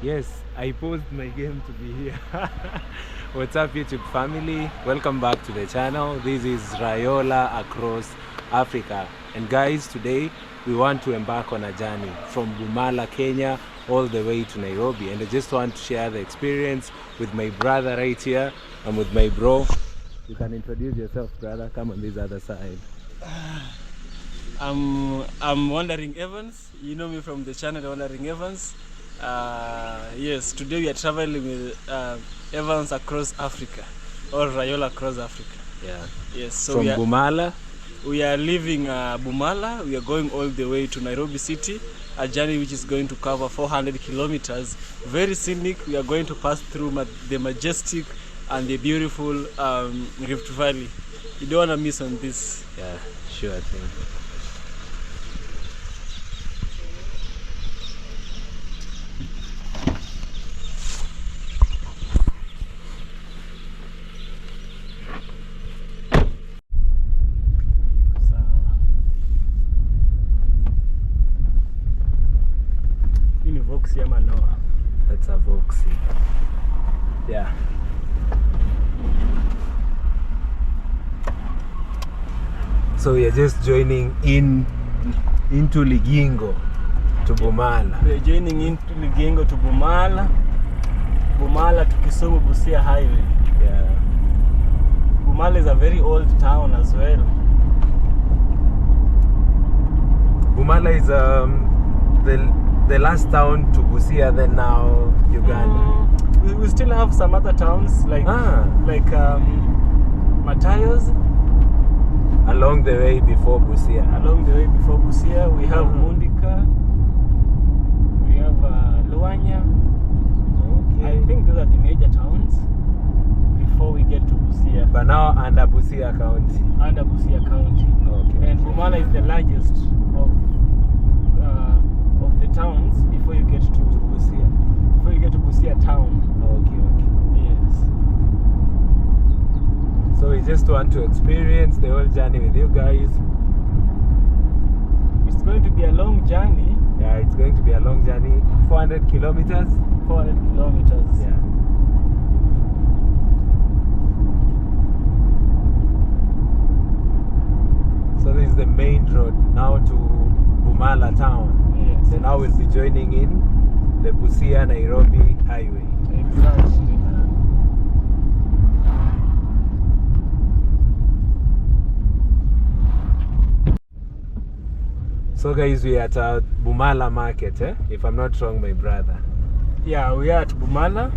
Yes, I paused my game to be here. What's up, YouTube family? Welcome back to the channel. This is Rayola across Africa. And guys, today we want to embark on a journey from Bumala, Kenya, all the way to Nairobi. And I just want to share the experience with my brother right here and with my bro. You can introduce yourself, brother. Come on this other side. I'm Wandering Evans. You know me from the channel Wandering Evans. Yes, today we are traveling with Evans across Africa, or Rayola across Africa. Yeah. Yes. So from Bumala. We are leaving Bumala. We are going all the way to Nairobi city. A journey which is going to cover 400 kilometers. Very scenic. We are going to pass through the majestic and the beautiful Rift Valley. You don't want to miss on this. Yeah, sure thing. That's a Voxy. Yeah. So we are just joining into Ligingo to Bumala. We are joining into Ligingo to Bumala. Bumala to Kisumu Busia highway. Yeah. Bumala is a very old town as well. Bumala is the last town to Busia, then now Uganda. We still have some other towns like Matayos. Along the way before Busia. Along the way before Busia, we have Mundika. We have Luanya. Okay. I think those are the major towns before we get to Busia. But now under Busia County. Under Busia County. Okay. And Bumala is the largest of the towns before you get to Busia. Before you get to Busia town. Okay. Yes. So we just want to experience the whole journey with you guys. It's going to be a long journey. Yeah, it's going to be a long journey. 400 kilometers. 400 kilometers. Yeah. So this is the main road now to Bumala town. Yes. So now we'll be joining in the Busia Nairobi highway. Exactly. So guys, we are at Bumala market, if I'm not wrong, my brother. Yeah, we are at Bumala.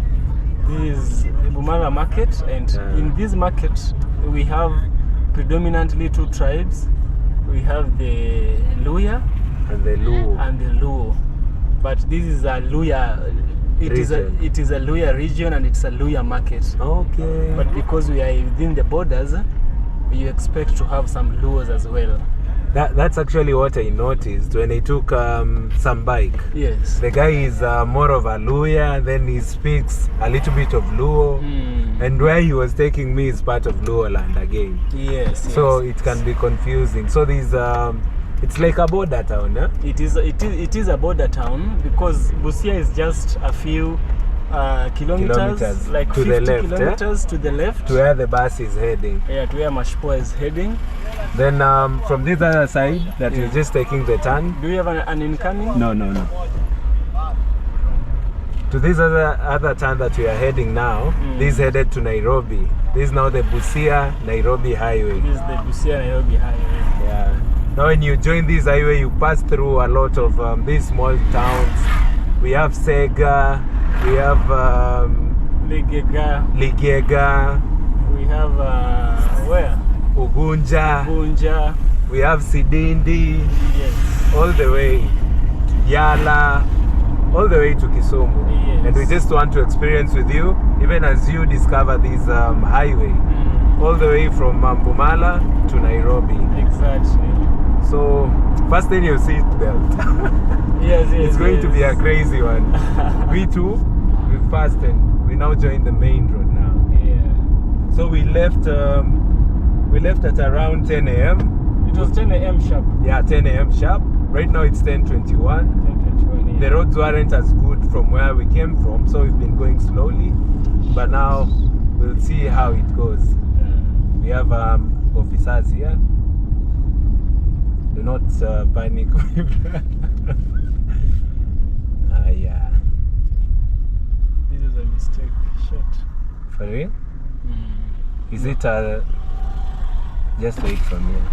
This is the Bumala market, and in this market we have predominantly two tribes. We have the Luya and the Luo. But this is a Luya. It is a Luya region, and it's a Luya market. Okay. But because we are within the borders, you expect to have some Luos as well. That's actually what I noticed when I took some bike. Yes. The guy is more of a Luya, then he speaks a little bit of Luo. And where he was taking me is part of Luo land again. Yes. So it can be confusing. So there's it's like a border town, huh? It is a border town because Busia is just a few kilometers, like to 50 the left, kilometers to the left. To where the bus is heading. Yeah, to where Mashpoa is heading. Then from this other side that you're just taking the turn. Do you have an incoming? No. To this other turn that we are heading now, this is headed to Nairobi. This is now the Busia Nairobi highway. This is the Busia Nairobi highway. Yeah. Now when you join this highway, you pass through a lot of these small towns. We have Sega, we have Ligega. We have where? Ugunja. We have Sidindi. Yes. All the way to Yala, all the way to Kisumu. Yes. And we just want to experience with you, even as you discover this highway, all the way from Bumala to Nairobi. Exactly. So first thing you seat belt. Yes. It's going to be a crazy one. We too, we fastened. We now join the main road now. Yeah. So we left at around 10 a.m. It was 10 a.m. sharp. Yeah, 10 a.m. sharp. Right now it's 10:21. 10:21. The roads weren't as good from where we came from, so we've been going slowly. But now we'll see how it goes. We have officers here. Do not panic. Yeah. This is a mistake shot. For real? Is it just wait from here?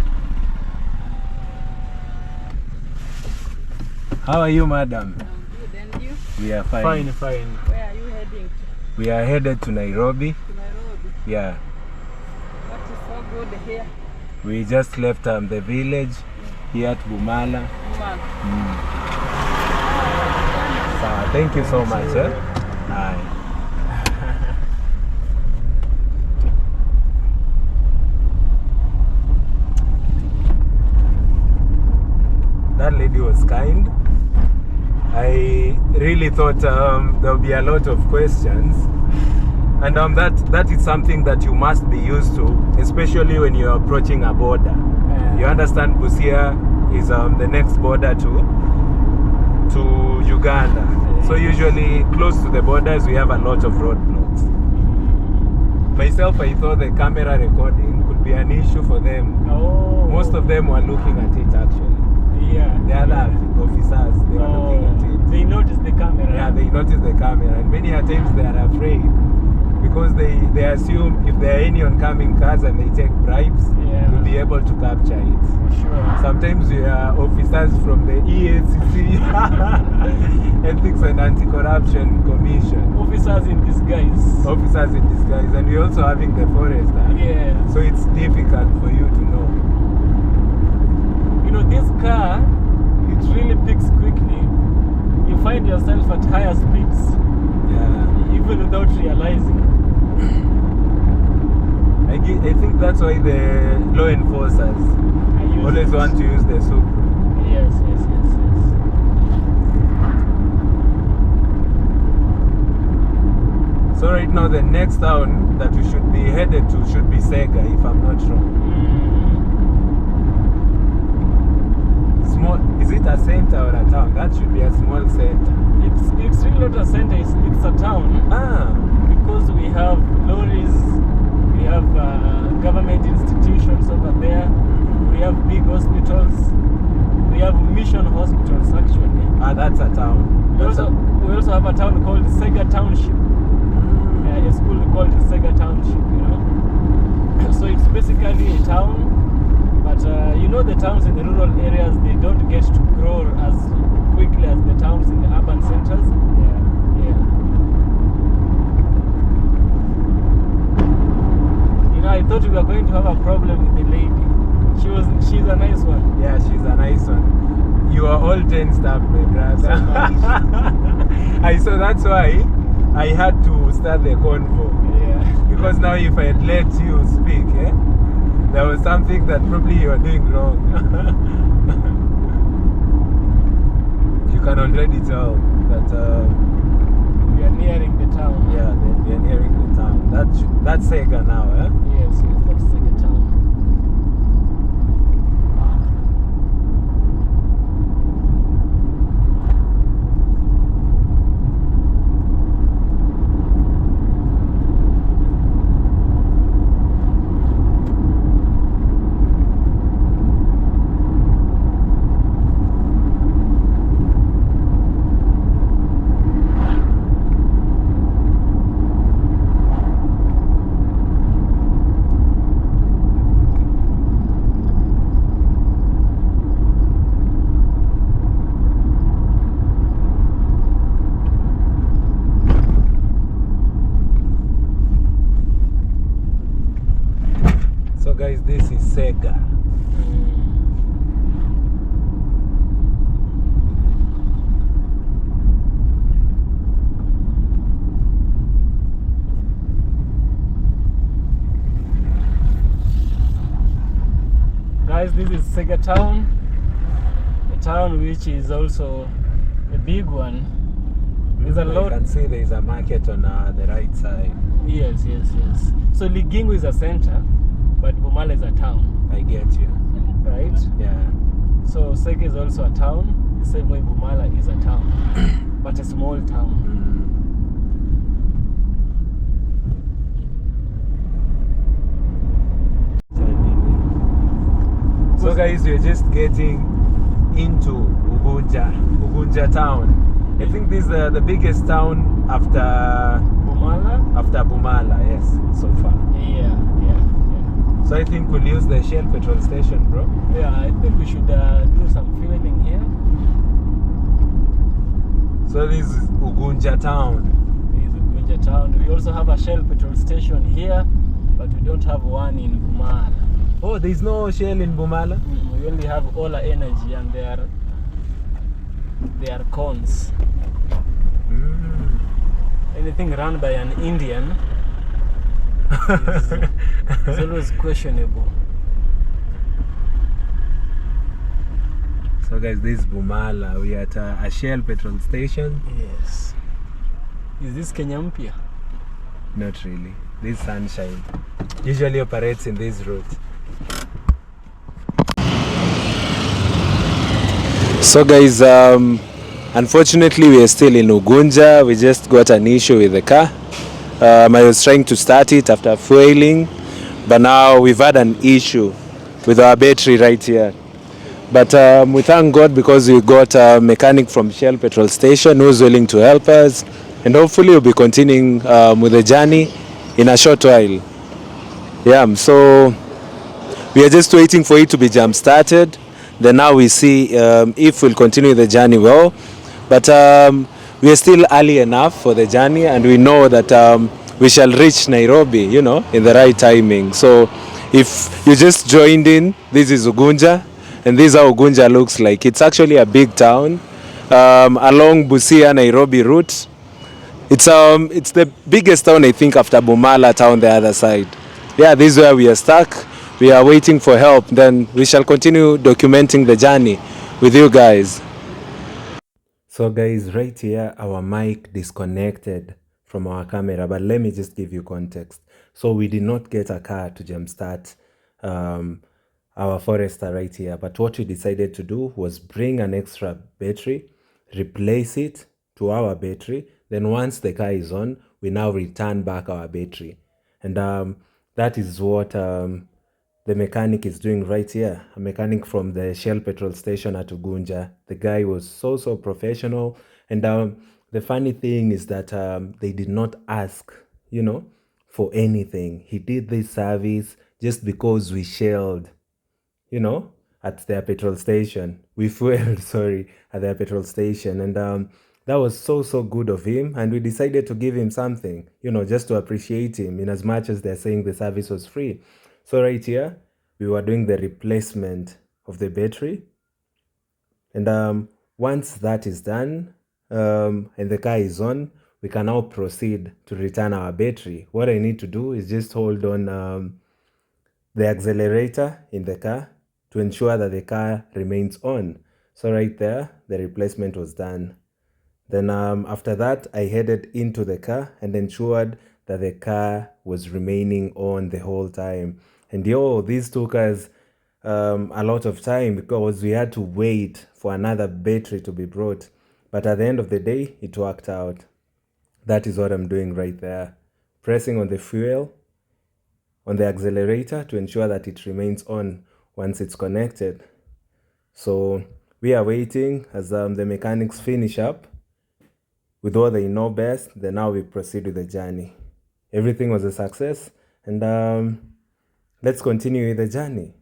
How are you, madam? I'm good, and you? We are fine. Fine. Where are you heading to? We are headed to Nairobi. To Nairobi. Yeah. What is so good here? We just left the village here at Bumala. Bumala. So, thank you so much. Aye. That lady was kind. I really thought there would be a lot of questions, and that is something that you must be used to, especially when you're approaching a border. You understand Busia is the next border to Uganda. So usually close to the borders we have a lot of roadblocks. Myself, I thought the camera recording could be an issue for them. Oh. Most of them were looking at it actually. Yeah. The other officers, they were looking at it. They noticed the camera. Yeah, they notice the camera, and many a times they are afraid because they assume if there are any oncoming cars and they take bribes, we'll be able to capture it. Sure. Sometimes we are officers from the EACC, Ethics and Anti-Corruption Commission. Officers in disguise. Officers in disguise, and we're also having the forester. Yeah. So it's difficult for you to know. You know, this car, it really picks quickly. You find yourself at higher speeds, Yeah. even without realizing. I think that's why the law enforcers always want to use the Subaru. Yes. So right now the next town that we should be headed to should be Sega, if I'm not wrong. Small, is it a center or a town? That should be a small center. It's really not a center, it's a town. Because we have lorries, we have government institutions over there, we have big hospitals, we have mission hospitals actually. That's a town. We also have a town called Sega Township. A school called Sega Township, you know. So it's basically a town, but you know the towns in the rural areas, they don't get to grow as quickly as the towns in the urban centers. Yeah. You know, I thought we were going to have a problem with the lady. She's a nice one. Yeah, she's a nice one. You are all tensed up, my brother. So that's why I had to start the convo. Yeah. Because now if I had let you speak, there was something that probably you are doing wrong. You can already tell that we are nearing the town. Yeah, we are nearing the town. That's Sega now, Yes, that's Sega town. guys, this is Sega. Guys, this is Sega Town, a town which is also a big one. There's a lot. You can see there is a market on the right side. Yes. So Ligingo is a center, but Bumala is a town. I get you. Right? Yeah. So Sega is also a town, the same way Bumala is a town. but a small town. So guys, we're just getting into Ugunja town. I think this is the biggest town after Bumala? After Bumala, yes, so far. Yeah. So I think we'll use the Shell petrol station, bro. Yeah, I think we should do some fueling here. So this is Ugunja town. This is Ugunja town. We also have a Shell petrol station here, but we don't have one in Bumala. Oh, there's no Shell in Bumala? We only have Ola Energy, and they are cons. Anything run by an Indian is always questionable. So guys, this is Bumala. We are at a Shell petrol station. Yes. Is this Kenya Mpya? Not really. This Sunshine usually operates in this route. So guys, unfortunately we are still in Ugunja. We just got an issue with the car. I was trying to start it after fueling, but now we've had an issue with our battery right here. But we thank God because we got a mechanic from Shell petrol station who's willing to help us, and hopefully we'll be continuing with the journey in a short while. Yeah, so we are just waiting for it to be jump started. Then now we see if we'll continue the journey well. But we are still early enough for the journey, and we know that we shall reach Nairobi, in the right timing. So if you just joined in, this is Ugunja, and this is how Ugunja looks like. It's actually a big town along Busia Nairobi route. It's the biggest town, I think, after Bumala town, the other side. Yeah, this is where we are stuck. We are waiting for help. Then we shall continue documenting the journey with you guys. So guys, right here, our mic disconnected from our camera, but let me just give you context. So we did not get a car to jumpstart our Forester right here, but what we decided to do was bring an extra battery, replace it to our battery. Then once the car is on, we now return back our battery. And that is what the mechanic is doing right here. A mechanic from the Shell petrol station at Ugunja. The guy was so professional. And the funny thing is that they did not ask, for anything. He did this service just because we shelled, at their petrol station. We fueled, at their petrol station. And that was so good of him. And we decided to give him something, just to appreciate him, in as much as they're saying the service was free. So right here, we were doing the replacement of the battery. And once that is done, and the car is on, we can now proceed to return our battery. What I need to do is just hold on the accelerator in the car to ensure that the car remains on. So right there, the replacement was done. Then after that, I headed into the car and ensured that the car was remaining on the whole time. And this took us a lot of time because we had to wait for another battery to be brought. But at the end of the day, it worked out. That is what I'm doing right there. Pressing on the fuel, on the accelerator to ensure that it remains on once it's connected. So we are waiting as the mechanics finish up with what they know best. Then now we proceed with the journey. Everything was a success, and let's continue with the journey.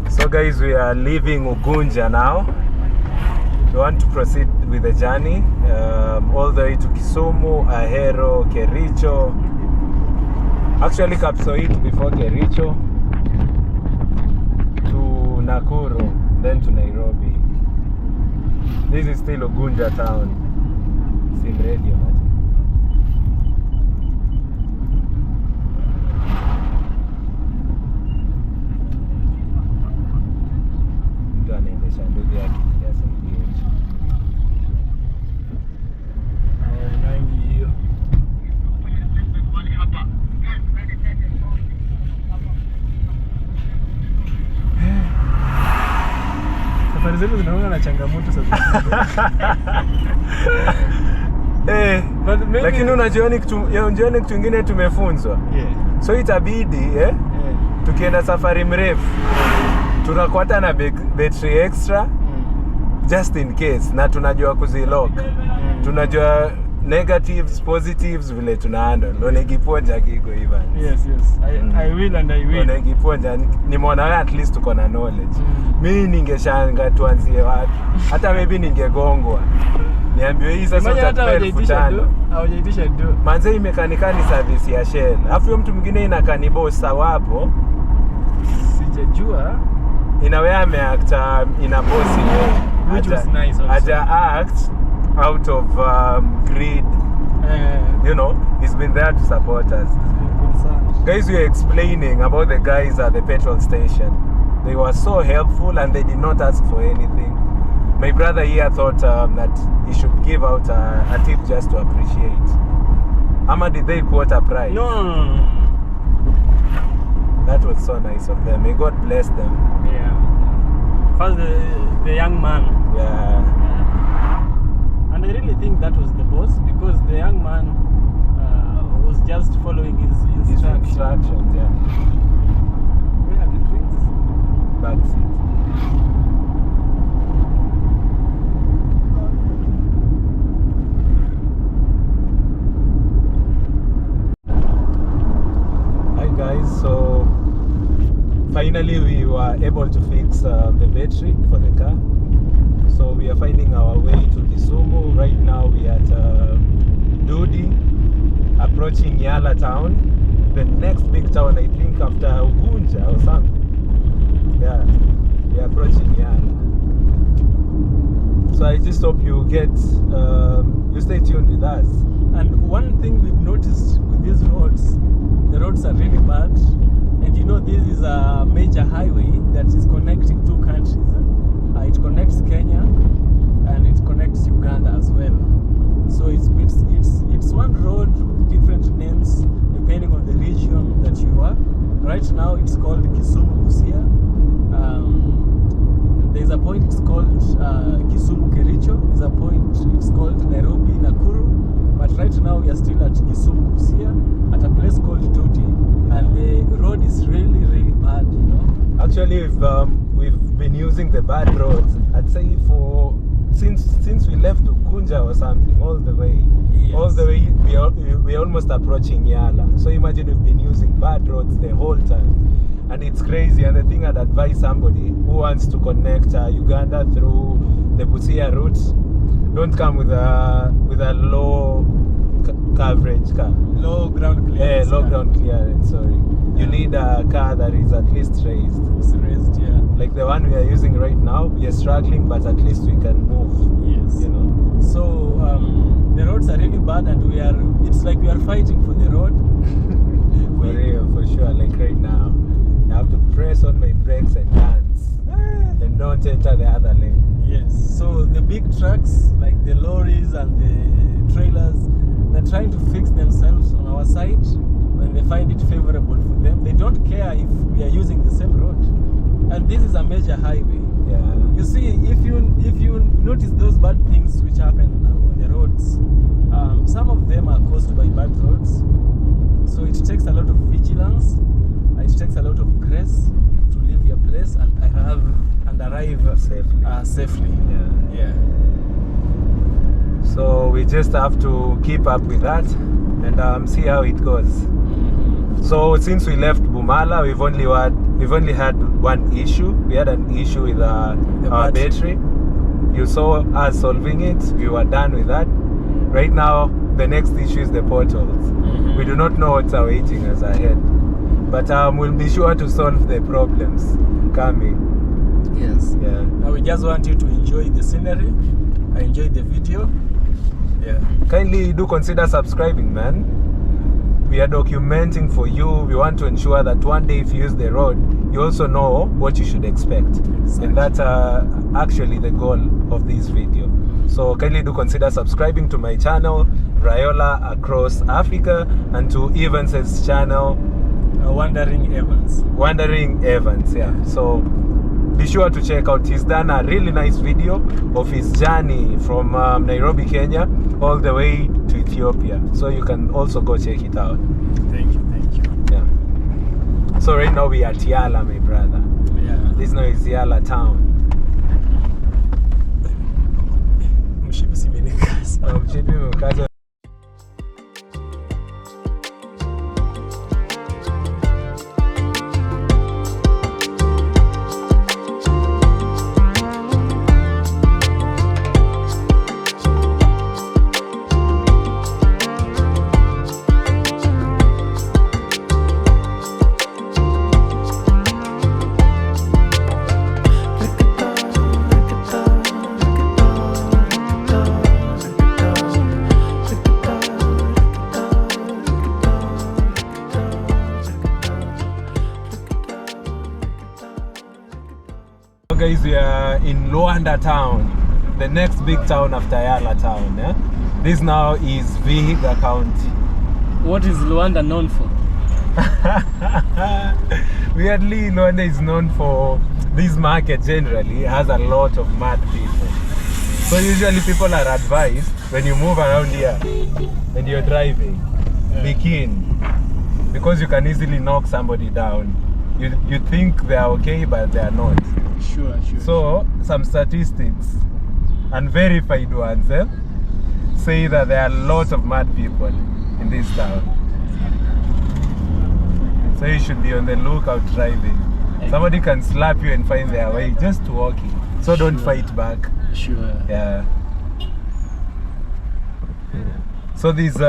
So guys, we are leaving Ugunja now. We want to proceed with the journey all the way to Kisumu, Ahero, Kericho. Actually, Kapsoit before Kericho, to Nakuru, then to Nairobi. This is still Ugunja town. Sim radio, man. Mtu anaendesha ndugu yake kiasi hicho. zetu zinaona na changamoto sasa. But maybe... Lakini unajua ni kitu kingine tumefunzwa. Yeah. So itabidi tukienda safari mrefu tunakuata na battery extra just in case, na tunajua kuzilock. Tunajua negatives, positives vile tunahandle. Unegiponja kiko even. Yes. I will and I will. Unegiponja nimeona wewe at least uko na knowledge. Mimi ningeshanga tuanzie wapi? Hata maybe ningegongwa. Niambiwe hii sasa utapeleka. Hawajaitisha do. Manze hii mekanikani service ya Shell. Alafu huyo mtu mwingine inakani boss wapo. Sijajua. Inawe ameact in a boss way. Which was nice also. Aja act out of greed. You know, he's been there to support us. Guys, we are explaining about the guys at the petrol station. They were so helpful and they did not ask for anything. My brother here thought that he should give out a tip just to appreciate. Ama did they quote a price? No. That was so nice of them. May God bless them. Yeah. First the young man. Yeah. And I really think that was the boss, because the young man was just following his instructions. Yeah. Where are the twins? Back seat. Hi guys, so finally we were able to fix the battery for the car. So we are finding our way to Kisumu. Right now we are at Dudi, approaching Yala town. The next big town, I think, after Ugunja or something. Yeah, we are approaching Yala. So I just hope you you stay tuned with us. And one thing we've noticed with these roads, the roads are really bad. And you know, this is a major highway that is connecting two countries. It connects Kenya and it connects Uganda as well. So it's one road with different names depending on the region that you are. Right now it's called Kisumu Busia. There's a point it's called Kisumu Kericho. There's a point it's called Nairobi Nakuru. But right now we are still at Kisumu Busia at a place called Dudi, and the road is really, really bad, you know. Actually, we've been using the bad roads, I'd say, since we left Ugunja or something, all the way. Yes. All the way, we're almost approaching Yala. So imagine we've been using bad roads the whole time. And it's crazy. And the thing I'd advise somebody who wants to connect Uganda through the Busia route, don't come with a low coverage car. Low ground clearance. Yeah, low ground clearance, sorry. You need a car that is at least raised. It's raised, yeah. Like the one we are using right now, we are struggling, but at least we can move. Yes. You know. So the roads are really bad, and it's like we are fighting for the road. For real, for sure. Like right now, I have to press on my brakes and dance, and don't enter the other lane. Yes. So the big trucks, like the lorries and the trailers, they're trying to fix themselves on our side when they find it favorable for them. They don't care if we are using the same road. And this is a major highway. Yeah. You see, if you notice those bad things which happen on the roads, some of them are caused by bad roads. So it takes a lot of vigilance. It takes a lot of grace to leave your place and arrive safely. Yeah. So we just have to keep up with that and see how it goes. Mm-hmm. So since we left Bumala, we've only had one issue. We had an issue with our battery. You saw us solving it. We were done with that. Right now, the next issue is the portals. Mm-hmm. We do not know what's awaiting us ahead, but we'll be sure to solve the problems coming. Yes. Yeah. Now we just want you to enjoy the scenery, enjoy the video. Yeah. Kindly do consider subscribing, man. We are documenting for you. We want to ensure that one day if you use the road, you also know what you should expect. Exactly. And that's actually the goal of this video. So kindly do consider subscribing to my channel, Rayola Across Africa, and to Evans's channel, Wandering Evans. Wandering Evans, yeah. So be sure to check out. He's done a really nice video of his journey from Nairobi, Kenya, all the way to Ethiopia. So you can also go check it out. Thank you. Yeah. So right now we are at Yala, my brother. Yeah. This now is Yala town. Guys, we are in Luanda town, the next big town after Yala town. Yeah? This now is Vihiga County. What is Luanda known for? Weirdly, Luanda is known for this market generally. It has a lot of mad people. So usually people are advised when you move around here and you're driving, be keen, because you can easily knock somebody down. You think they are okay, but they are not. Sure. So some statistics, unverified ones, say that there are lots of mad people in this town. So you should be on the lookout driving. Somebody can slap you and find their way just walking. So don't fight back. Sure. Yeah. So this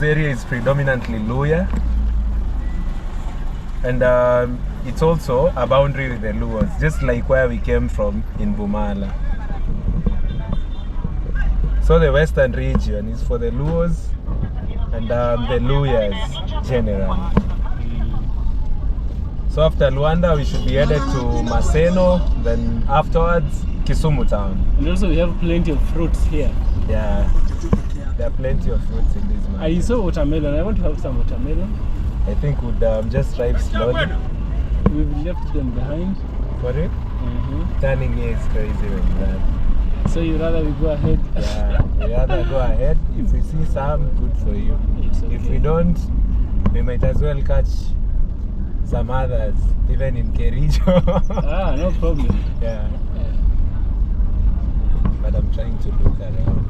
area is predominantly Luya, and it's also a boundary with the Luos, just like where we came from in Bumala. So the western region is for the Luos and the Luyas generally. So after Luanda, we should be headed to Maseno, then afterwards Kisumu town. And also we have plenty of fruits here. Yeah, there are plenty of fruits in this market. I saw watermelon. I want to have some watermelon. I think we'd just drive slowly. We've left them behind. For it? Turning here is crazy when that. So you rather we go ahead? Yeah, we rather go ahead. If we see some, good for you. It's okay. If we don't, we might as well catch some others, even in Kericho. No problem. Yeah. But I'm trying to look around.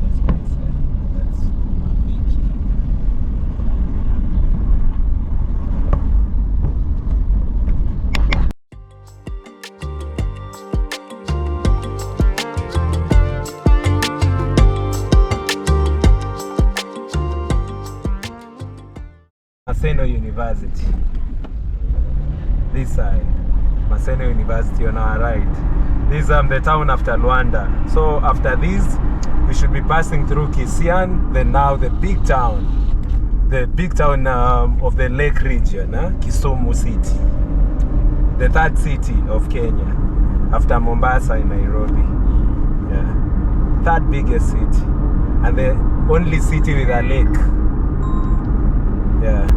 That's nice. That's big. Maseno University. This side, Maseno University on our right. This is the town after Luanda. So after this, we should be passing through Kisian, then now the big town of the lake region, Kisumu city, the third city of Kenya, after Mombasa and Nairobi. Yeah, third biggest city, and the only city with a lake. Yeah.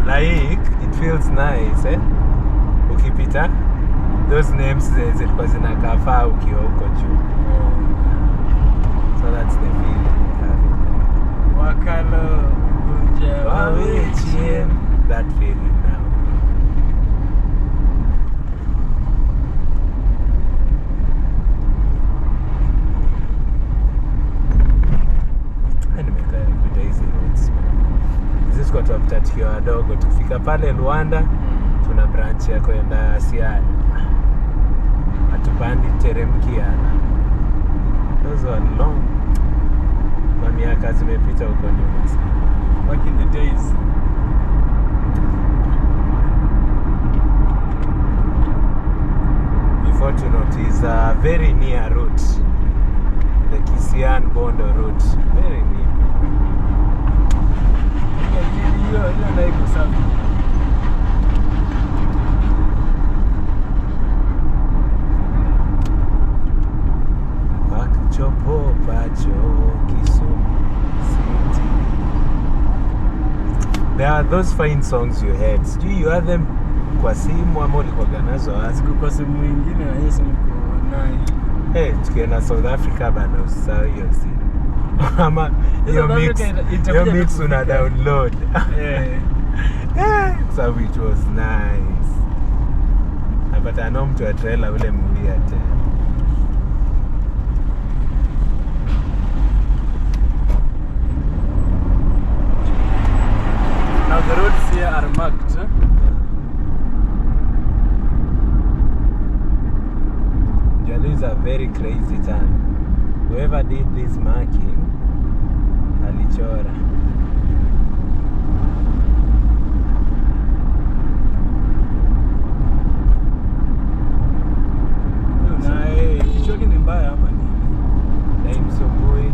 Like, it feels nice, ukipita those names zilikuwa zinakafaa ukiwa huko juu. So that's the feeling we have. Wakalo, Ugunja, that feeling now. Nimekaa kupita hizi roads. Sisi kwa tafuta tukio wadogo, tukifika pale Luanda tuna branch ya kwenda Siaya, hatupandi teremkiana. Those were long, miaka zimepita huko nyuma. Back in the days. Before to notice a very near route, the Kisian Bondo route, very near. Yeah, like There are those fine songs you had. Do you have them kwa simu ama ulikuwa nazo wapi? Siku kwa simu nyingine na hiyo simu niko nayo. Tukienda South Africa bana usisahau hiyo simu. Ama hiyo mix una download. So it was nice. But I know mtu wa trailer ule movie ate. Now the roads here are marked. This is a very crazy turn. Whoever did this marking, alichora. Kichwa ni mbaya hapa ni. Daimsumbui.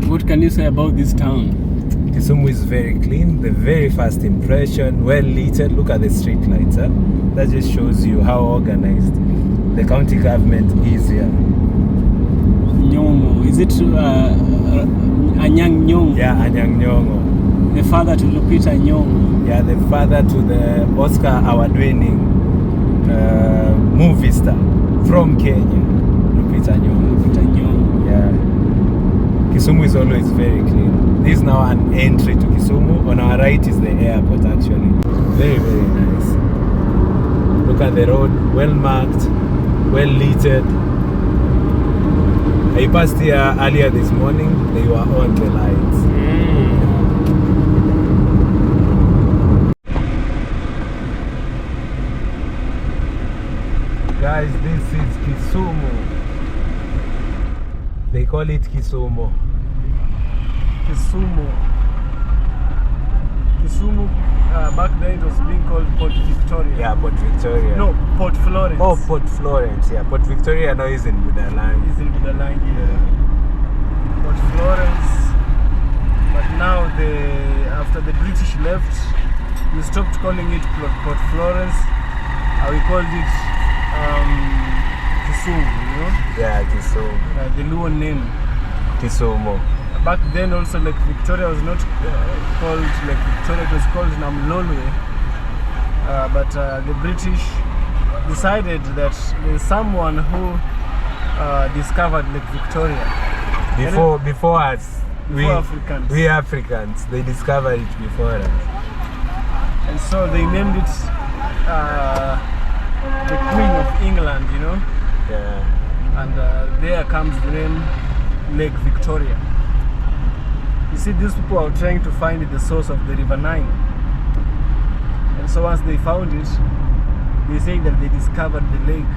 What can you say about this town? Kisumu is very clean, the very first impression, well lit. Look at the street lights. That just shows you how organized the county government is here. Nyongo, is it Anyang Nyongo? Yeah, Anyang Nyongo. The father to Lupita Nyongo. Yeah, the father to the Oscar award-winning movie star from Kenya, Lupita Nyongo. Lupita Nyongo. Yeah. Kisumu is always very clean. This is now an entry to Kisumu. On our right is the airport actually. Very, very nice. Look at the road, well marked, well lit. I passed here earlier this morning, they were on the lights. Guys, this is Kisumu. They call it Kisumu. Kisumu. Back then it was being called Port Victoria. Yeah, Port Victoria. No, Port Florence. Oh, Port Florence, yeah. Port Victoria now is in Budalangi. Is in Budalangi, yeah. Port Florence. But now after the British left, we stopped calling it Port Florence. We called it Kisumu, you know? Yeah, Kisumu. The Luo name. Kisumu. Back then also Lake Victoria was not called Lake Victoria, it was called Namlolwe. But the British decided that there's someone who discovered Lake Victoria. Before us. Africans. We Africans, they discovered it before us. And so they named it the Queen of England, you know? Yeah. And there comes the name Lake Victoria. You see, these people are trying to find the source of the River Nile. And so once they found it, they say that they discovered the lake.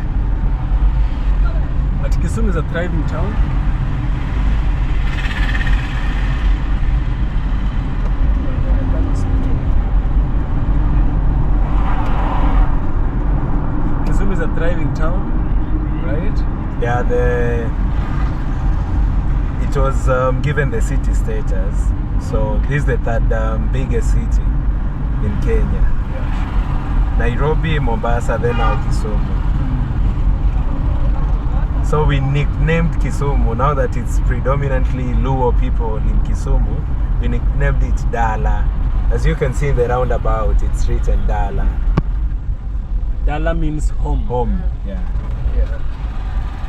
But Kisumu is a thriving town. Kisumu is a thriving town, right? Yeah, it was given the city status, so this is the third biggest city in Kenya. Yeah. Nairobi, Mombasa, then now Kisumu. So we nicknamed Kisumu, now that it's predominantly Luo people in Kisumu, we nicknamed it Dala. As you can see in the roundabout, it's written Dala. Dala means home. Home, yeah. Yeah.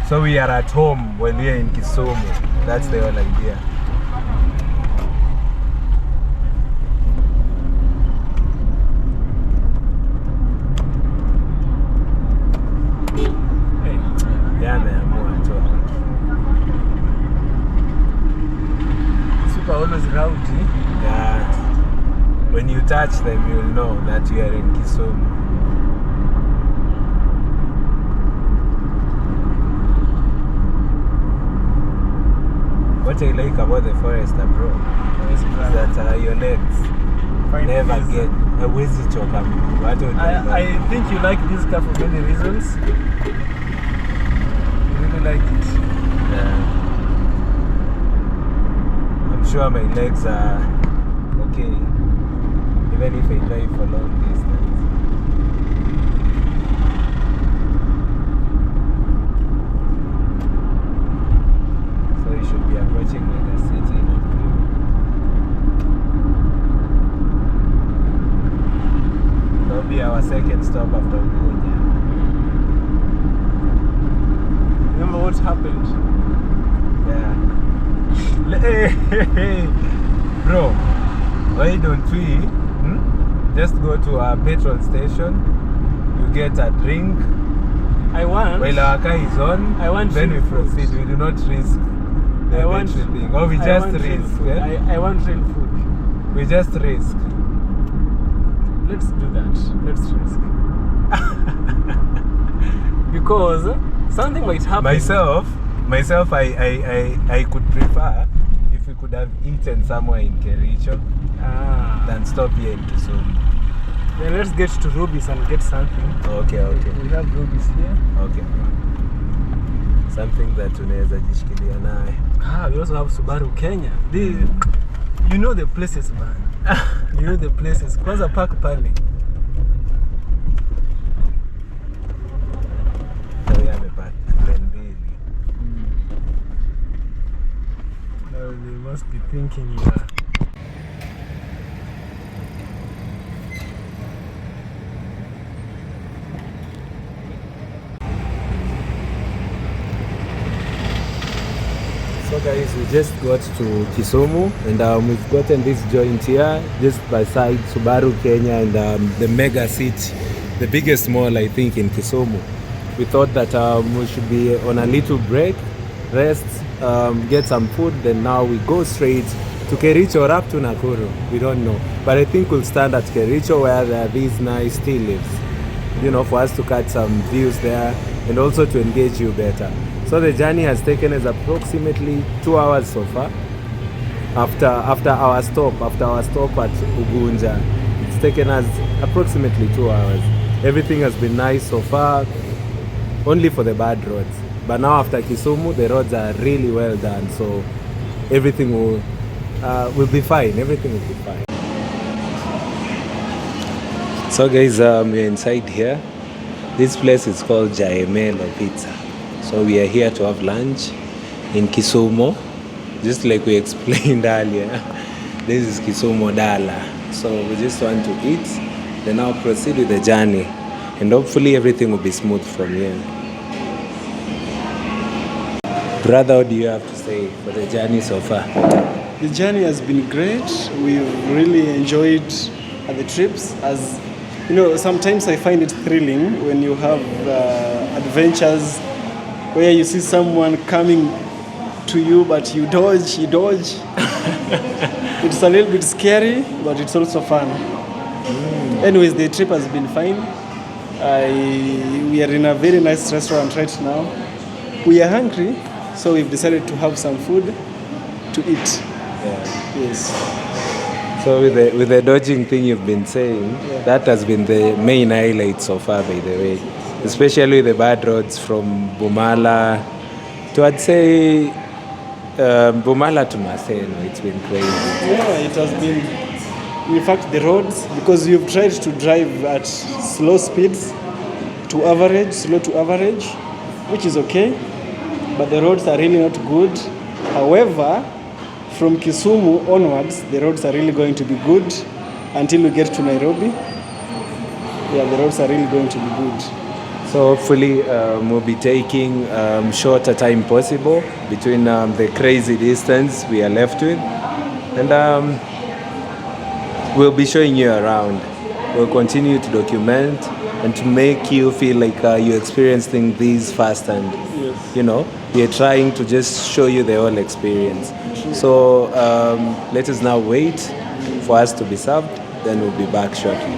So we are at home when we are in Kisumu. That's the whole idea. Hey. Yeah, man. Super always rowdy. Yeah. When you touch them, you'll know that you are in Kisumu. What I like about the forest, bro, is that your legs never get a wheezy choker. I think you like this car for many reasons. You really like it. Yeah. I'm sure my legs are okay, even if I drive for long distance. should be approaching the city. That'll be our second stop after Ugunja. Remember what happened? Yeah. Hey, bro, why don't we just go to a petrol station? You get a drink. While our car is on, then we proceed. We do not risk the battery thing. Or we just risk. Yeah? I want real food. We just risk. Let's do that. Let's risk. Because something might happen. Myself, I could prefer if we could have eaten somewhere in Kericho than stop here in Kisumu. Then let's get to Ruby's and get something. Okay. We have Ruby's here. Okay. Something that tunaweza jishikilia naye. We also have Subaru Kenya. You know the places, man. You know the places. Kwanza park pale. They must be thinking you are. So guys, we just got to Kisumu and we've gotten this joint here just beside Subaru Kenya and the mega city, the biggest mall I think in Kisumu. We thought that we should be on a little break, rest, get some food, then now we go straight to Kericho or up to Nakuru. We don't know, but I think we'll stand at Kericho where there are these nice tea leaves, you know, for us to catch some views there and also to engage you better. So the journey has taken us approximately 2 hours so far. After our stop at Ugunja, it's taken us approximately 2 hours. Everything has been nice so far, only for the bad roads. But now after Kisumu, the roads are really well done, so everything will be fine. Everything will be fine. So guys, we're inside here. This place is called Jaemelo Pizza. So we are here to have lunch in Kisumu, just like we explained earlier. This is Kisumu Dala. So we just want to eat, then now proceed with the journey, and hopefully everything will be smooth from here. Brother, what do you have to say for the journey so far? The journey has been great. We've really enjoyed the trips. As you know, sometimes I find it thrilling when you have adventures where you see someone coming to you, but you dodge. It's a little bit scary, but it's also fun. Anyways, the trip has been fine. We are in a very nice restaurant right now. We are hungry, so we've decided to have some food to eat. Yes. So with the dodging thing you've been saying, that has been the main highlight so far, by the way. Especially the bad roads from Bumala to, I'd say, Bumala to Maseno. It's been crazy. Yeah, it has been. In fact, the roads, because you've tried to drive at slow speeds to average, slow to average, which is okay, but the roads are really not good. However, from Kisumu onwards, the roads are really going to be good until we get to Nairobi. Yeah, the roads are really going to be good. So hopefully we'll be taking shorter time possible between the crazy distance we are left with, and we'll be showing you around. We'll continue to document and to make you feel like you're experiencing these firsthand. Yes. You know, we're trying to just show you the whole experience. So let us now wait for us to be served, then we'll be back shortly.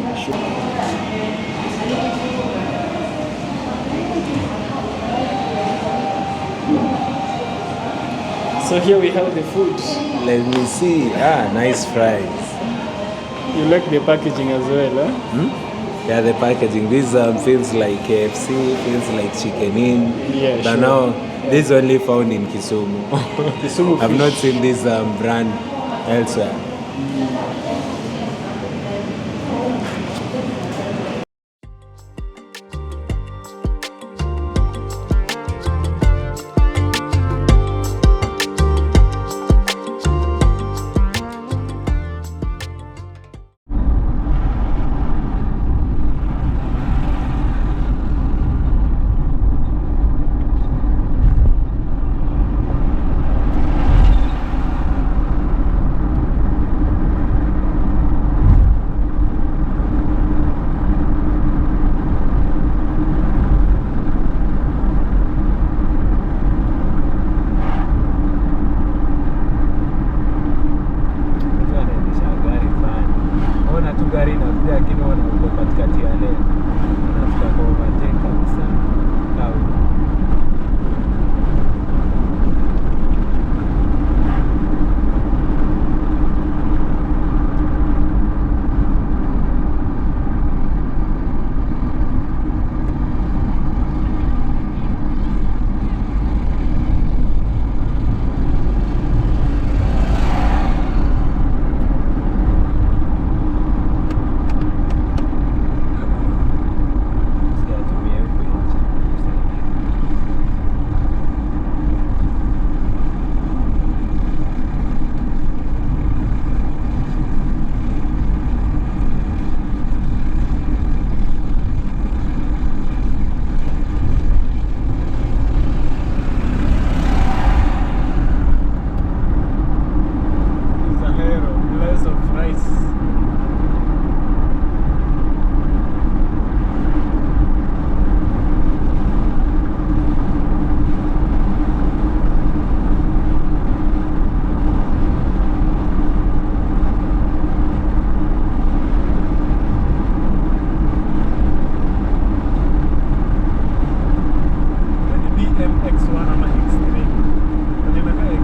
So here we have the food. Let me see. Nice fries. You like the packaging as well, huh? Yeah, the packaging. This feels like KFC, feels like chicken in. Yeah, but sure. now, this is only found in Kisumu. Kisumu I've fish. not seen this brand elsewhere. gari inakuja lakini wana uko katikati ya lane. Unafika kwa overtake kabisa. Kawi.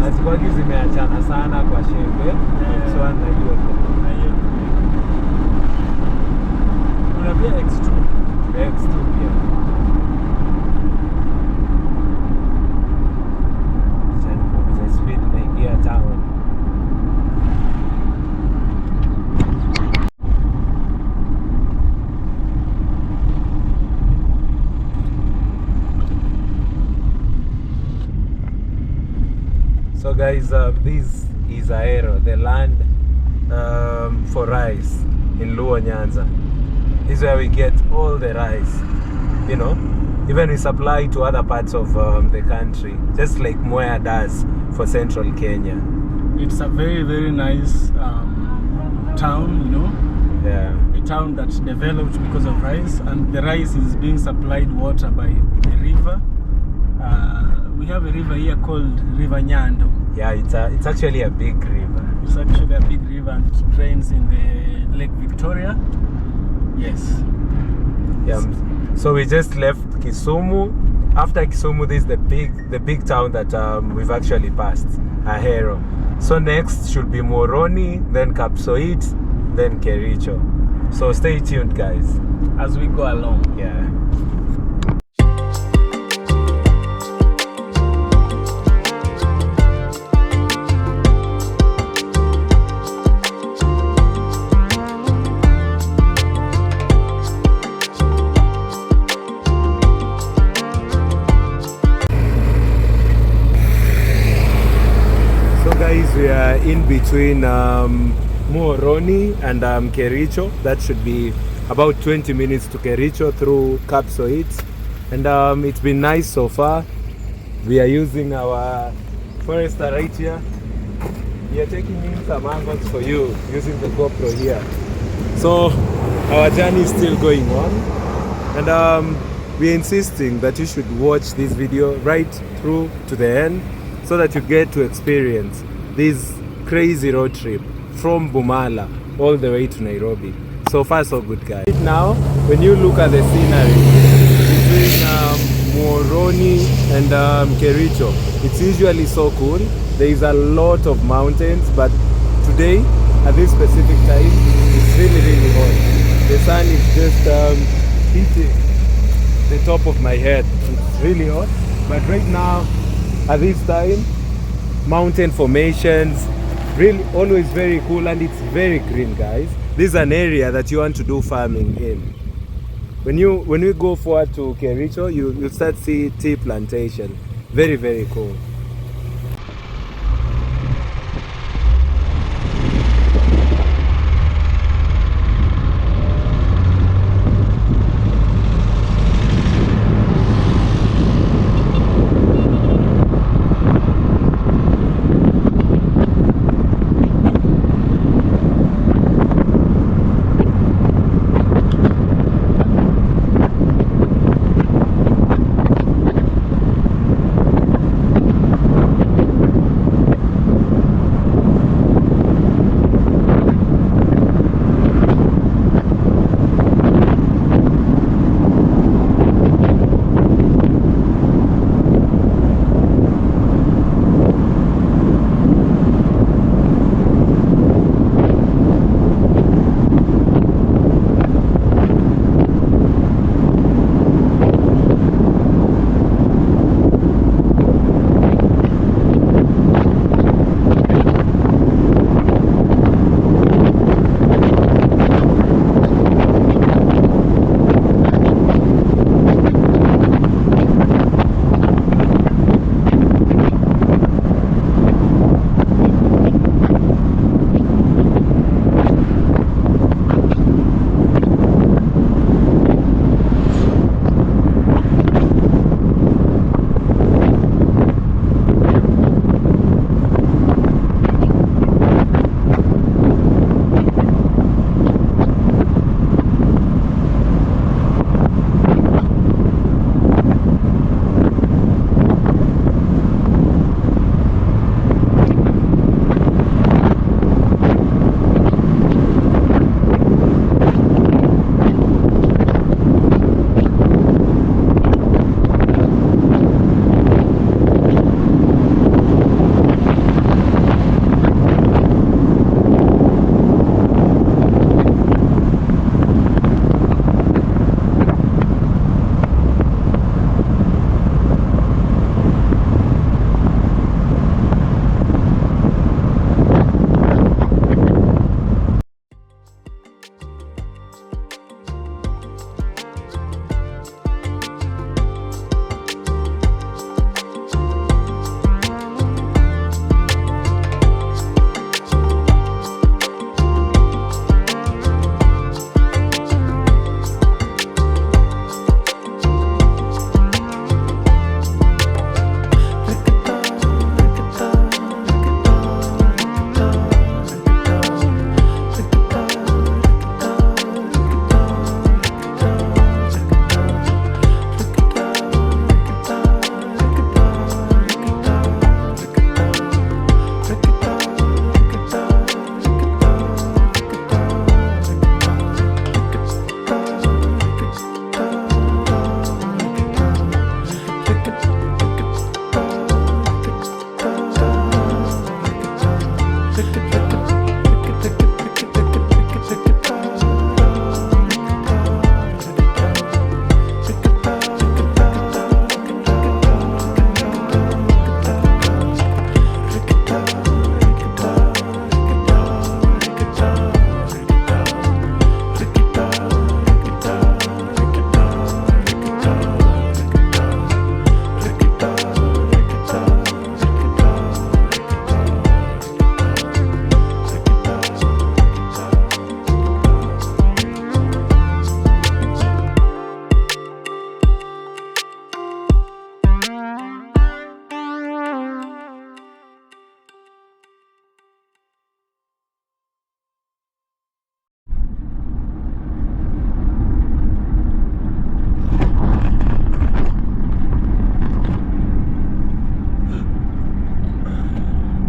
Hazikuwagi zimeachana sana kwa shepe. X1 na hiyo. Kuna pia X2. X2 pia. Za speed naingia town. So guys, this is Ahero, the land for rice in Luo Nyanza. This is where we get all the rice, you know. Even we supply to other parts of the country, just like Mwea does for central Kenya. It's a very, very nice town, you know. Yeah. A town that developed because of rice, and the rice is being supplied water by a river. We have a river here called River Nyando. Yeah, it's actually a big river. It's actually a big river and it drains in the Lake Victoria. Yes. Yeah. So we just left Kisumu. After Kisumu, this is the big town that we've actually passed, Ahero. So next should be Moroni, then Kapsoit, then Kericho. So stay tuned, guys, As we go along. Yeah. We are in between Moroni and Kericho. That should be about 20 minutes to Kericho through Kapsoit. And it's been nice so far. We are using our forester right here. We are taking in some angles for you using the GoPro here. So our journey is still going on. And we're insisting that you should watch this video right through to the end so that you get to experience this crazy road trip from Bumala all the way to Nairobi. So far so good, guys. Right now, when you look at the scenery between Moroni and Kericho, it's usually so cool. There is a lot of mountains, but today, at this specific time, it's really, really hot. The sun is just hitting the top of my head. It's really hot, but right now, at this time, mountain formations, really always very cool, and it's very green, guys. This is an area that you want to do farming in. When we go forward to Kericho, you start see tea plantation. Very, very cool.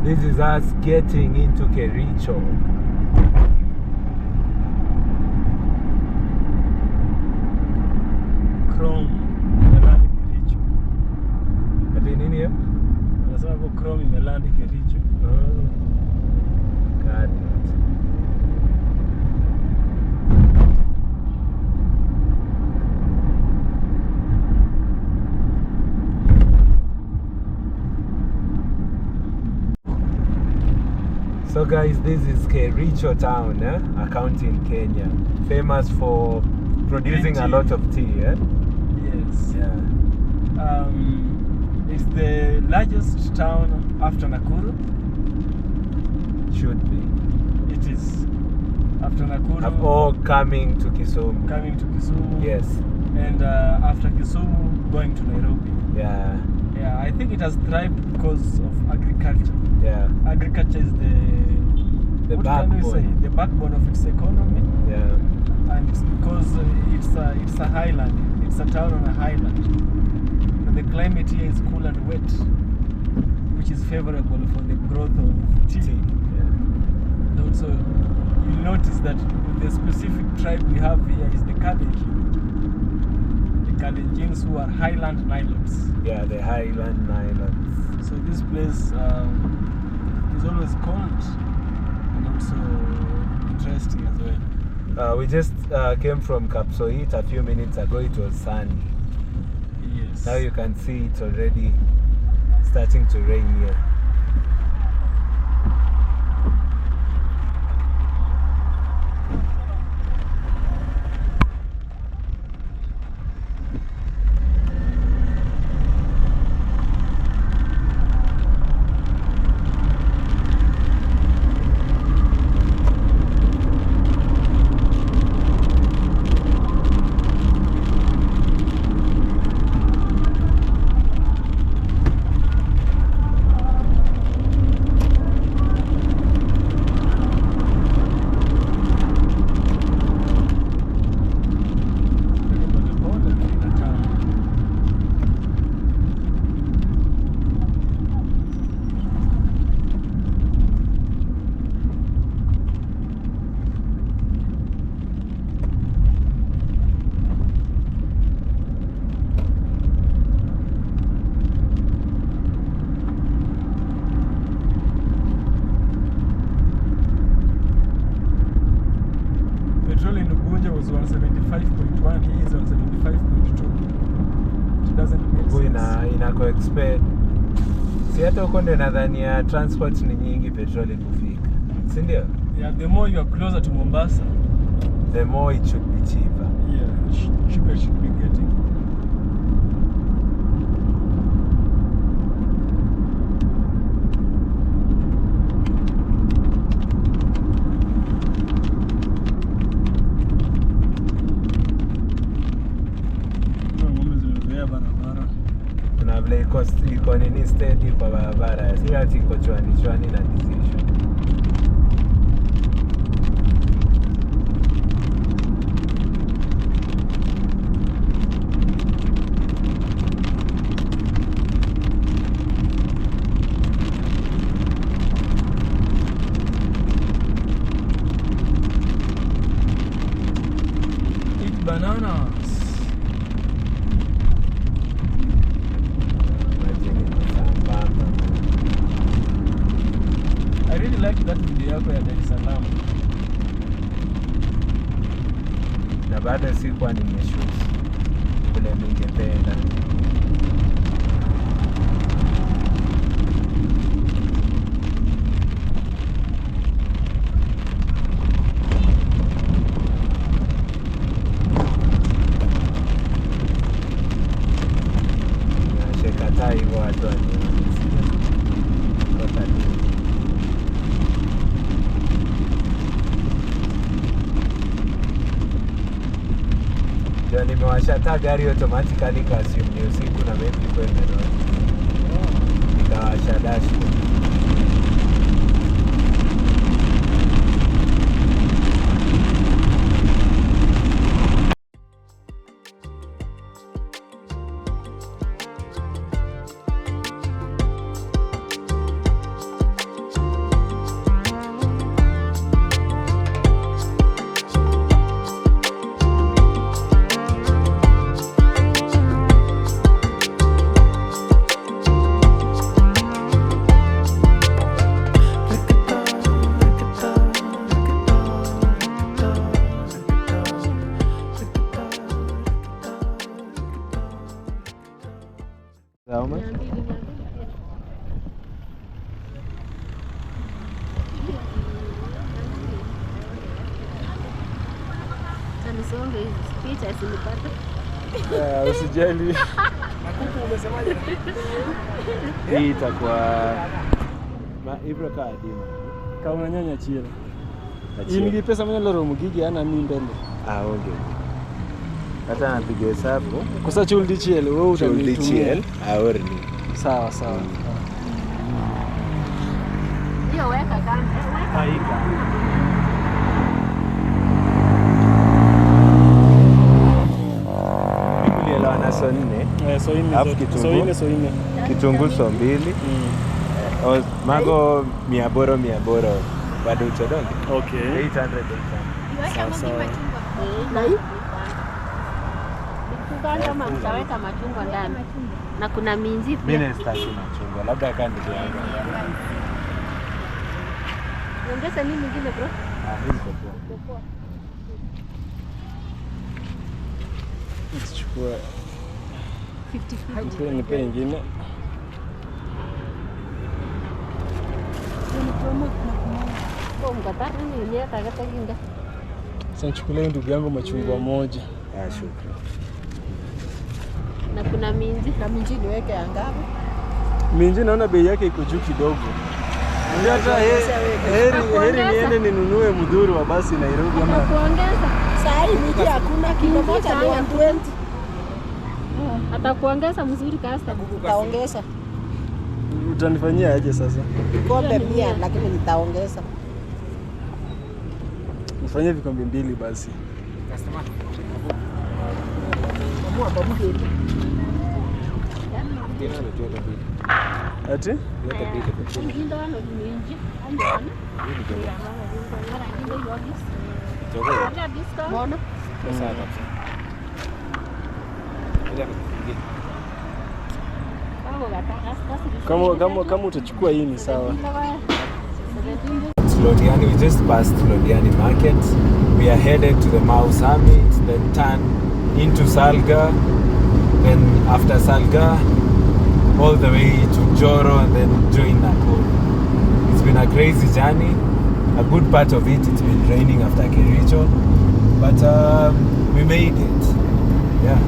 This is us getting into Kericho. Chrome imelandi Kericho. Ati nini hiyo? Unasema hapo Chrome imelandi Kericho. God. So guys, this is Kericho town, a county in Kenya, famous for producing a lot of tea, Yes. Yeah. It's the largest town after Nakuru. Should be. It is. After Nakuru. Or coming to Kisumu. Coming to Kisumu. Yes. And after Kisumu, going to Nairobi. Yeah. Yeah, I think it has thrived because of agriculture. Yeah. Agriculture is the what can we say? backbone. The backbone of its economy. Yeah. And it's because it's a highland. It's a town on a highland. And the climate here is cool and wet, which is favorable for the growth of tea. Yeah. And also, you'll notice that the specific tribe we have here is the Kalenjin. The Kalenjins who are highland Nilons. Yeah, the Highland Islands. So this place is always cold and also interesting as well. We just came from Kapsoit a few minutes ago. It was sunny. Yes. Now you can see it's already starting to rain here. Petrol in Ugunja was 175.1, here is 175.2. It doesn't make Huku sense. inako expect. Si hata huko ndio nadhania transport ni nyingi petroli kufika. Si ndio? Yeah, the more you are closer to Mombasa, The more it should be cheaper. yeah, cheaper you should be getting. Ng'ombe zimezoea barabara. Kuna vile iko nini steady kwa barabara. Si ati iko chwani na decision. Eat bananas. Imagine iko sambamba. I really like that video yako ya Dar es Salaam. Na baada sikuwa nimeshoot vile ningependa. Nashekataa hivyo watu ndio nimewasha taa gari automatically kasi ni usiku na maybe kwenda road. Nikawasha dashboard. How much? Nisonge hizi picha silipata. Usijali. Nakuku umesemaje? Hii itakuwa Ibra ka adima. Kama nyanya chile. Ingi pesa mwenye loro mugigi ana ni mbele. Okay. Hata napiga hesabu. Kusa chuldi chile wewe utanitumia. Chuldi chile aorni. Sawa sawa. Hiyo weka kando. Haika. Nilielewa na so nne. So ine. Alafu kitunguu. So ine. Kitunguu so mbili. Mago 100 bado utodonge. Okay. 800. Sawa sawa. Na hii kama mtaweka machungwa ndani. Na kuna minzi pia. Mimi sitaki machungwa. Labda kandi yangu. Ongeza nini nyingine bro? Hii kwa. Chukua 50. nipe nyingine. Kwa mkatari ni ile takata kinga. Sasa chukulia ndugu yangu machungwa moja. Shukrani. Na kuna minzi. Na minzi niweke angapi? Minji naona bei yake iko juu kidogo. Ndio hata heri niende ninunue mdhuru wa basi Nairobi ama Kuongeza. Saa hii miji hakuna kilo moja ni 120. Atakuongeza mzuri customer. Nitaongeza. utanifanyia aje sasa? Kombe 100 lakini nitaongeza. Nifanyie vikombe 2 basi. Customer. Mwa babu. Ati? Mbona? Kama utachukua hii ni sawa. Lodiani, we just passed Lodiani Market. We are headed to the Mau Summit, then turn into Salga, then after Salga, all the way to Joro, and then join Nakuru. It's been a crazy journey. A good part of it, it's been raining after Kericho, but we made it. Yeah.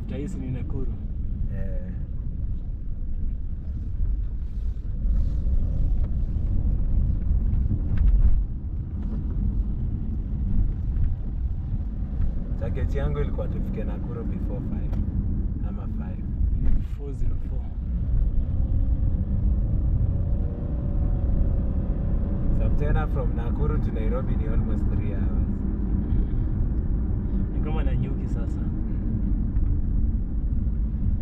after hisi ni Nakuru. Target yangu ilikuwa tufike Nakuru before 5 ama 5. 404. So tena from Nakuru to Nairobi ni almost 3 hours. Ni kama Nanyuki sasa.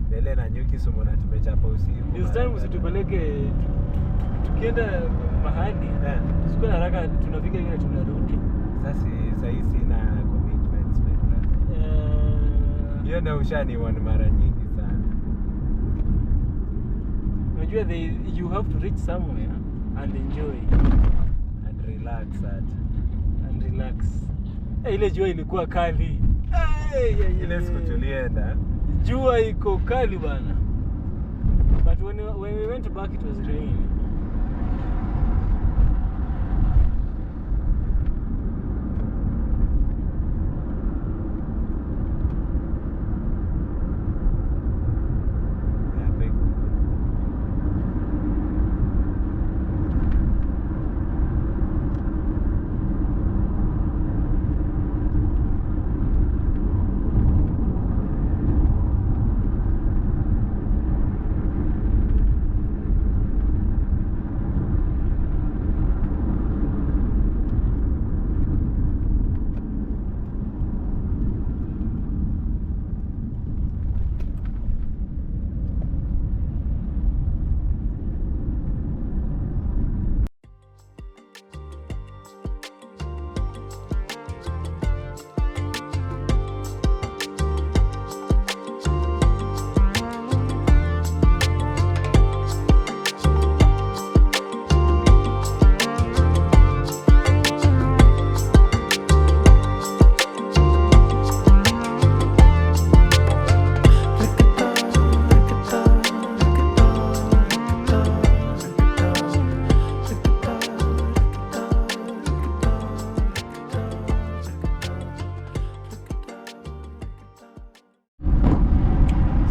Dele Nanyuki sumo na tumechapa usiku. This time usitupeleke tukienda mahali. Tusikuwe na haraka tunafika hivi na tunarudi. Sasa hii sina commitments my brother. Hiyo ndio ushaniona mara nyingi sana. Unajua you have to reach somewhere and enjoy and relax and relax. Ile jua ilikuwa kali. Ile siku tulienda jua iko kali bana. But when we went back it was raining.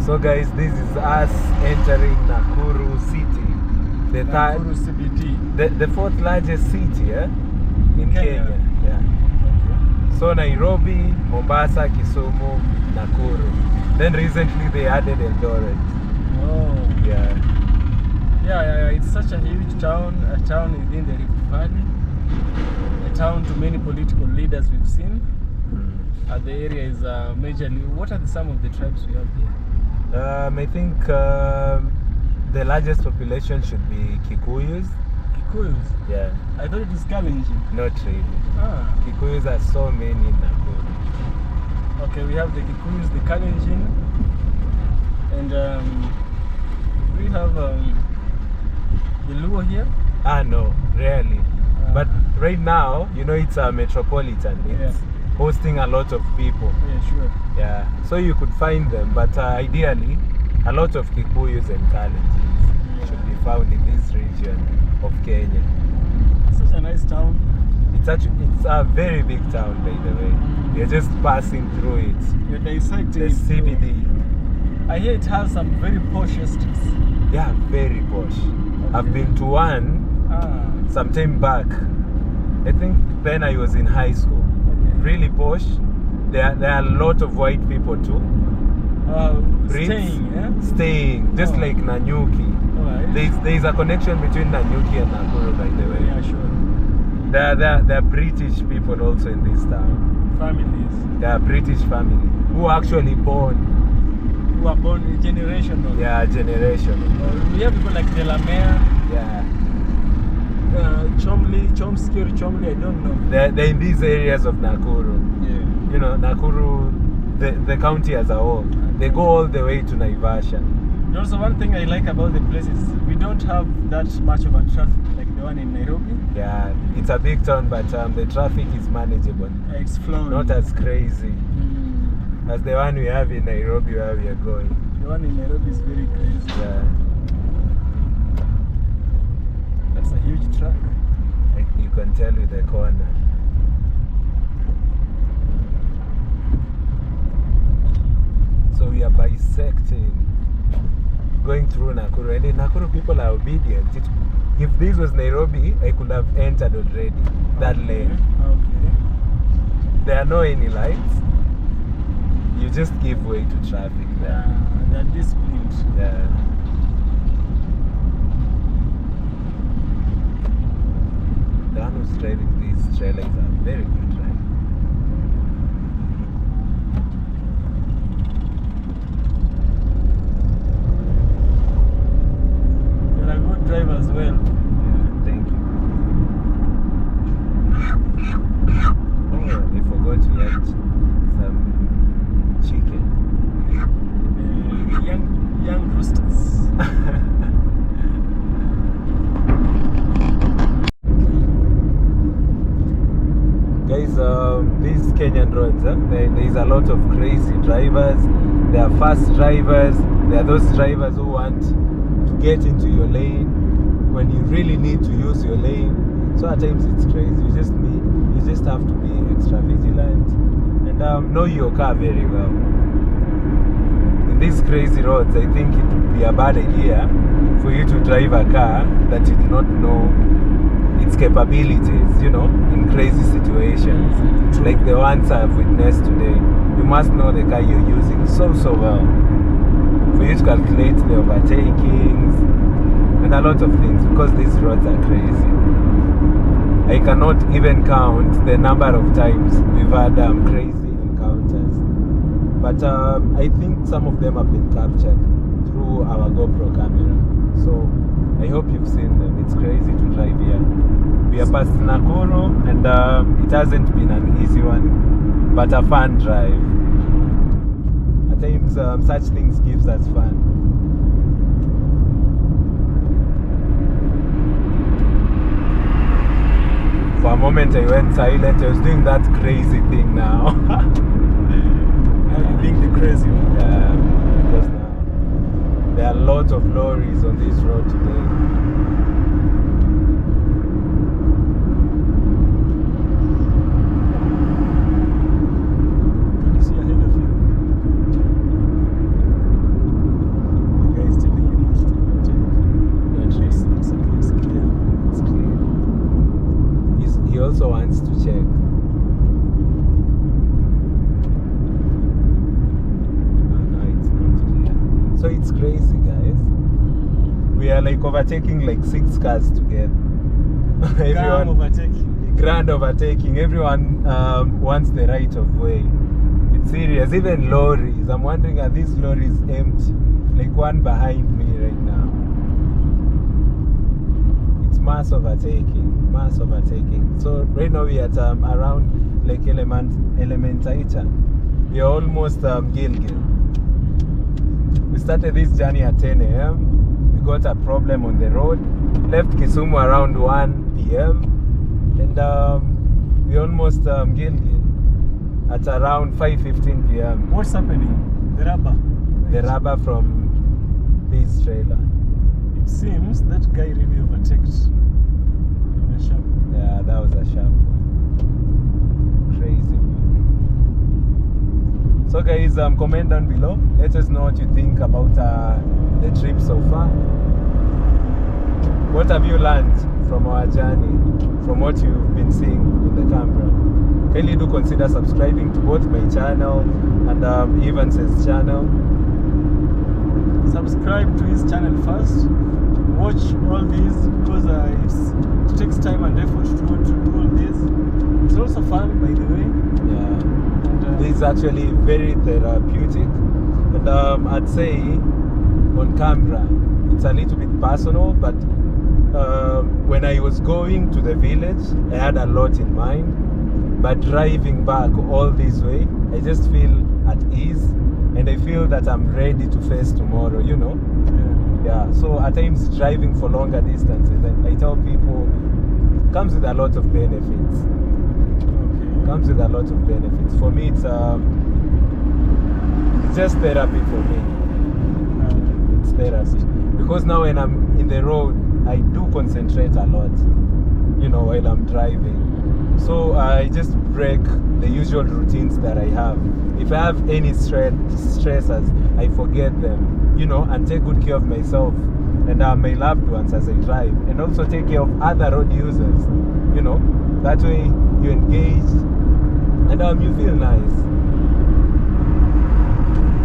So guys, this is us entering Nakuru city. The Nakuru CBD. The fourth largest city in Kenya. Yeah. Okay. So Nairobi, Mombasa, Kisumu, Nakuru. Then recently they added Eldoret. Oh. Yeah. It's such a huge town, a town within the Rift Valley. A town to many political leaders we've seen. The area is majorly. What are some of the tribes we have here? I think the largest population should be Kikuyus. Kikuyus? Yeah. I thought it was Kalenjin. Not really. Ah. Kikuyus are so many in Nakuru. Okay, we have the Kikuyus, the Kalenjin, and we have the Luo here. No, rarely. But right now, you know, it's a metropolitan. It's hosting a lot of people. Yeah, sure. Yeah, so you could find them, but ideally, a lot of Kikuyus and Kalenjins should be found in this region of Kenya. Such a nice town. It's a very big town, by the way. You're just passing through it. You're dissecting the it. CBD. I hear it has some very posh estates. Yeah, very posh. Okay. I've been to one some time back. I think then I was in high school. Okay. Really posh. There are a lot of white people too. Staying, just like Nanyuki. Right. There's a connection between Nanyuki and Nakuru, by the way. Yeah, sure. There are British people also in this town. Families. There are British family who are actually born. Who are born generational. Yeah, generational. We have people like Delamere. Yeah. Chomsky or Chomli, I don't know. They're in these areas of Nakuru. Yeah. You know, Nakuru, the county as a whole. They go all the way to Naivasha. Also, one thing I like about the place is we don't have that much of a traffic like the one in Nairobi. Yeah, it's a big town, but the traffic is manageable. It's flowing. Not as crazy as the one we have in Nairobi where we are going. The one in Nairobi is very crazy. Yeah. That's a huge truck. You can tell with the corner. So we are by going through Nakuru, and in Nakuru people are obedient. If this was Nairobi, I could have entered already that lane. Okay. There are no any lights. You just give way to traffic there. They're disciplined. Yeah. The one who's driving these trailers are very good drivers. You're a good driver as well. Yeah, thank you. Oh, I forgot to get some chicken. Young roosters. Guys, these Kenyan roads, there is a lot of crazy drivers. There are fast drivers. There are those drivers who want to get into your lane when you really need to use your lane. So at times it's crazy. You just have to be extra vigilant and know your car very well. In these crazy roads, I think it would be a bad idea for you to drive a car that you do not know its capabilities, you know, in crazy situations like the ones I've witnessed today. You must know the car you're using so well for you to calculate the overtakings and a lot of things, because these roads are crazy. I cannot even count the number of times we've had crazy encounters, but I think some of them have been captured through our GoPro camera, so I hope you've seen them. It's crazy to drive here. We are past Nakuru, and it hasn't been an easy one, but a fun drive. At times, such things gives us fun. For a moment, I went silent. I was doing that crazy thing now. Being the crazy one. Yeah, because now there are a lot of lorries on this road today. Also wants to check. Oh, no, it's not clear. So it's crazy, guys. We are like overtaking like 6 cars together. Grand overtaking. Everyone wants the right of way. It's serious. Even lorries. I'm wondering, are these lorries empty? Like one behind me right now. It's mass overtaking. So right now we are at around like Elementaita. We are almost Gilgil. We started this journey at 10 a.m. We got a problem on the road. Left Kisumu around 1 p.m. and we almost Gilgil at around 5:15 p.m. What's happening? The rubber. The rubber from this trailer. It seems that guy really overtakes. Sharp. Yeah, that was a sharp one. Crazy one. So guys, comment down below. Let us know what you think about the trip so far. What have you learned from our journey, from what you've been seeing in the camera? Kindly do consider subscribing to both my channel and Evans's channel. Subscribe to his channel first. Watch all these because it takes time and effort to do all this. It's also fun, by the way. Yeah. And, this is actually very therapeutic. And I'd say on camera, it's a little bit personal, but when I was going to the village, I had a lot in mind. But driving back all this way, I just feel at ease, and I feel that I'm ready to face tomorrow, you know? Yeah, so at times driving for longer distances, I tell people, comes with a lot of benefits. Okay. Comes with a lot of benefits. For me, it's just therapy for me. It's therapy. Because now when I'm in the road, I do concentrate a lot, you know, while I'm driving. So I just break the usual routines that I have. If I have any stressors, I forget them, you know, and take good care of myself and my loved ones as I drive, and also take care of other road users, you know. That way you engage and you feel nice.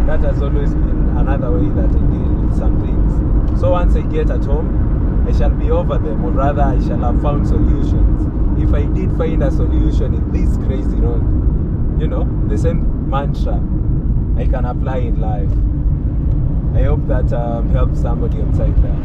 That has always been another way that I deal with some things. So once I get at home, I shall be over them, or rather I shall have found solutions. If I did find a solution in this crazy road, you know, the same mantra I can apply in life. I hope that helps somebody outside there.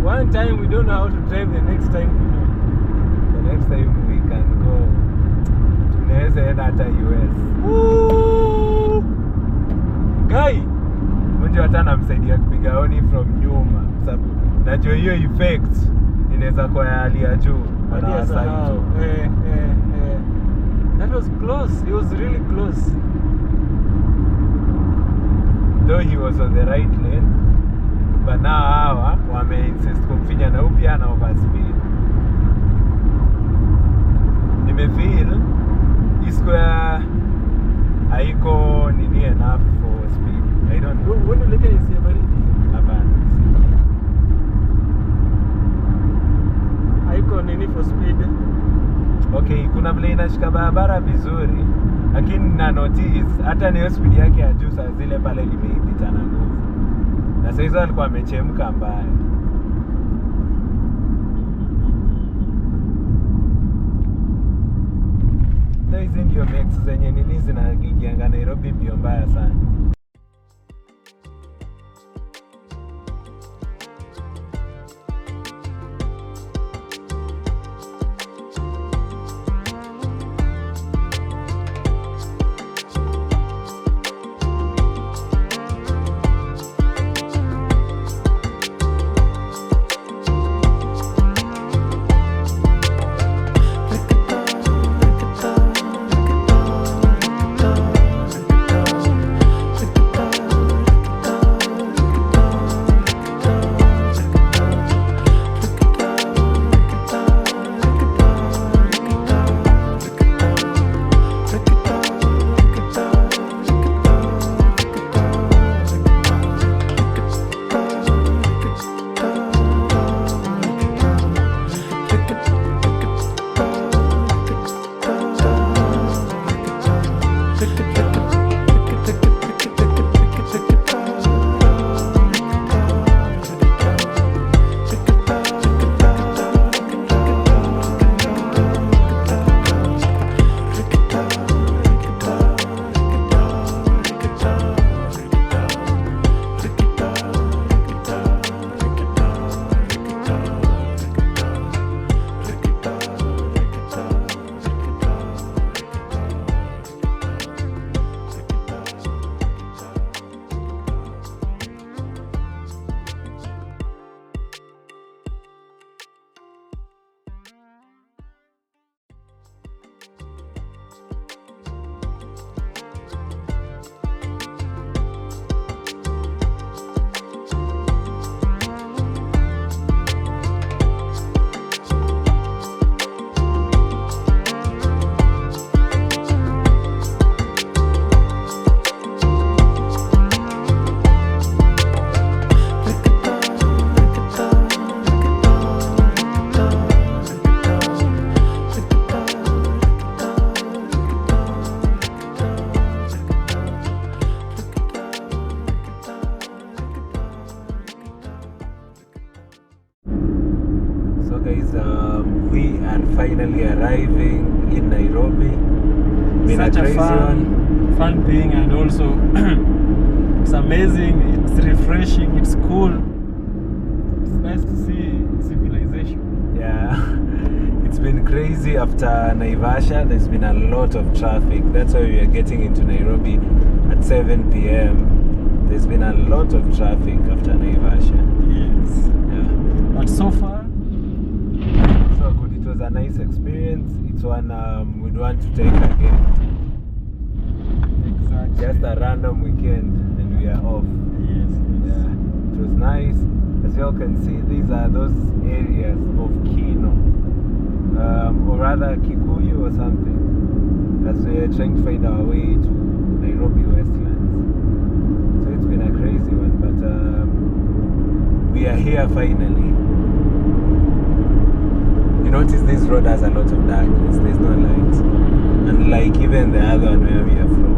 One time we don't know how to drive, the next time we know. The next time we can go. Tunaweza enda hata US. Woo! Guy, mwenye hata namsaidia kupiga honi from nyuma. Sababu najua hiyo effect inaweza kwa hali ya juu. That was close. It was really close. Though he was on the right lane, but now hawa wame-insist kumfinya na upya na overspeed. Nimefeel square haiko nini enough for speed. I don't know. When you look at it, baridi. Hapana. Haiko nini for speed. Okay, kuna vile inashika barabara vizuri, lakini na notice hata ni speed yake ya juu saa zile pale limeipita na nguvu. Na sasa hizo alikuwa amechemka mbaya. Ndio hizi ndio max zenye nini zinaingianga Nairobi bio mbaya sana. we are finally arriving in Nairobi. Been Such a a crazy one. fun thing, and also it's amazing, it's refreshing, it's cool. It's nice to see civilization. Yeah, it's been crazy after Naivasha. There's been a lot of traffic. That's why we are getting into Nairobi at 7 p.m. There's been a lot of traffic after Naivasha. Yes. Yeah. But so far, So good. It was a nice experience. It's one we'd want to take again. exactly. Just a random weekend and we are off. Yes. Yeah, it was nice. As you all can see, these are those areas of Kino, or rather Kikuyu or something, as we are trying to find our way to Nairobi Westlands. So it's been a crazy one, but we are here finally. You notice this road has a lot of darkness. There's no light, unlike even the other one where we are from.